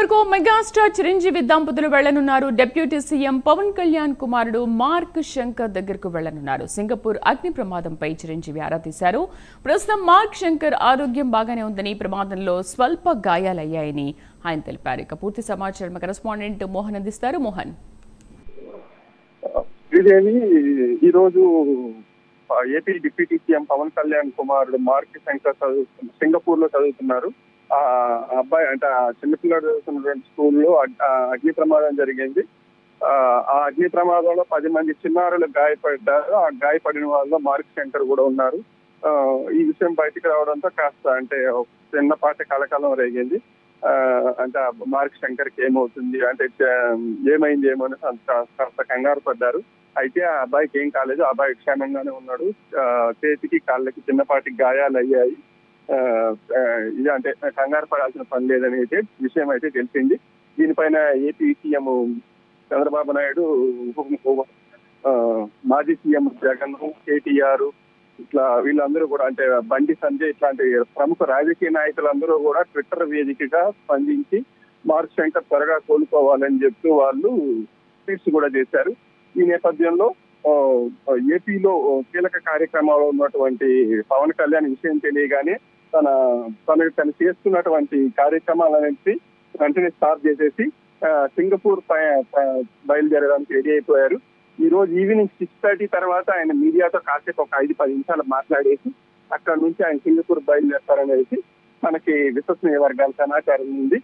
Singapore కు megastar Chiranjeevi దంపతులు వెళ్లనున్నారు. Deputy CM Pawan Kalyan కుమారుడు మార్క్ శంకర్ దగ్గరకు వెళ్లనున్నారు. సింగపూర్ అగ్ని ప్రమాదంపై చిరంజీవి ఆరా తీశారు. ప్రస్తుతం మార్క్ శంకర్ ఆరోగ్యం బాగానే ఉందని, ప్రమాదంలో స్వల్ప గాయాలయ్యాయని ఆయన తెలిపారు. ఇక పూర్తి సమాచారం కరెస్పాండెంట్ మోహన్ అందిస్తారు. మోహన్, ఈరోజు AP deputy CM Pawan Kalyan కుమారుడు మార్క్ శంకర్ సింగపూర్ లో చదువుతున్నారు. ఆ అబ్బాయి అంటే ఆ చిన్నపిల్లడు చదువుతున్నటువంటి స్కూల్లో అగ్ని ప్రమాదం జరిగింది. ఆ అగ్ని ప్రమాదంలో 10 మంది చిన్నారులు గాయపడ్డారు. ఆ గాయపడిన వాళ్ళలో మార్క్ శంకర్ కూడా ఉన్నారు. ఈ విషయం బయటికి రావడంతో కాస్త అంటే చిన్నపాటి కలకలం రేగింది. అంటే మార్క్ శంకర్ కి ఏమవుతుంది అంటే ఏమైంది ఏమని కాస్త కంగారు పడ్డారు. అయితే ఆ అబ్బాయికి ఏం కాలేదు, ఆ అబ్బాయి క్షేమంగానే ఉన్నాడు. చేతికి కాళ్ళకి చిన్నపాటి గాయాలు అయ్యాయి. ఇది అంటే కంగారు పడాల్సిన పని లేదని అయితే విషయం అయితే తెలిసింది. దీనిపైన ఏపీ సీఎం చంద్రబాబు నాయుడు, మాజీ సీఎం జగన్, కేటీఆర్ ఇట్లా వీళ్ళందరూ కూడా అంటే బండి సంజయ్ ఇట్లాంటి ప్రముఖ రాజకీయ నాయకులందరూ కూడా ట్విట్టర్ వేదికగా స్పందించి మార్క్ శంకర్ త్వరగా కోలుకోవాలని చెప్తూ వాళ్ళు ట్వీట్స్ కూడా చేశారు. ఈ నేపథ్యంలో ఏపీలో కీలక కార్యక్రమాల్లో ఉన్నటువంటి పవన్ కళ్యాణ్ విషయం తెలియగానే తను చేస్తున్నటువంటి కార్యక్రమాలన్నింటినీ వెంటనే స్టార్ట్ చేసేసి సింగపూర్ బయలుదేరడానికి రెడీ అయిపోయారు. ఈ రోజు ఈవినింగ్ 6:30 తర్వాత ఆయన మీడియాతో కాసేపు ఒక 5-10 నిమిషాలు మాట్లాడేసి అక్కడ నుంచి ఆయన సింగపూర్ బయలుదేరతారనేసి మనకి విశ్వసనీయ వర్గాల సమాచారం ఉంది.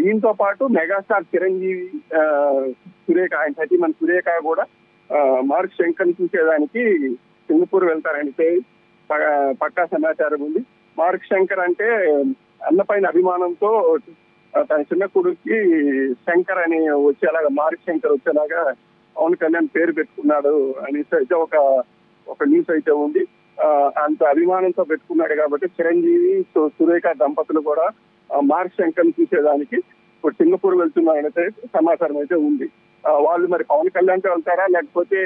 ఈయనతో పాటు మెగాస్టార్ చిరంజీవి, సురేఖ ఆయన సతీమణి సురేఖ కూడా మార్క్ శంకర్ చూసేదానికి సింగపూర్ వెళ్తారని పక్కా సమాచారం ఉంది. మార్క్ శంకర్ అంటే అన్నపైన అభిమానంతో తన చిన్న కొడుక్కి శంకర్ అని వచ్చేలాగా, మార్క్ శంకర్ వచ్చేలాగా పవన్ కళ్యాణ్ పేరు పెట్టుకున్నాడు అనేసి అయితే ఒక న్యూస్ అయితే ఉంది. అంత అభిమానంతో పెట్టుకున్నాడు కాబట్టి చిరంజీవి సురేఖ దంపతులు కూడా మార్క్ శంకర్ చూసేదానికి ఇప్పుడు సింగపూర్ వెళ్తున్నారనైతే సమాచారం అయితే ఉంది. వాళ్ళు మరి పవన్ కళ్యాణ్తో వెళ్తారా లేకపోతే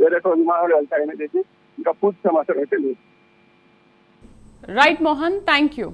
వేరే విమానాలు వెళ్తారనేది ఇంకా పూర్తి సమాచారం అయితే లేదు. Right Mohan, thank you.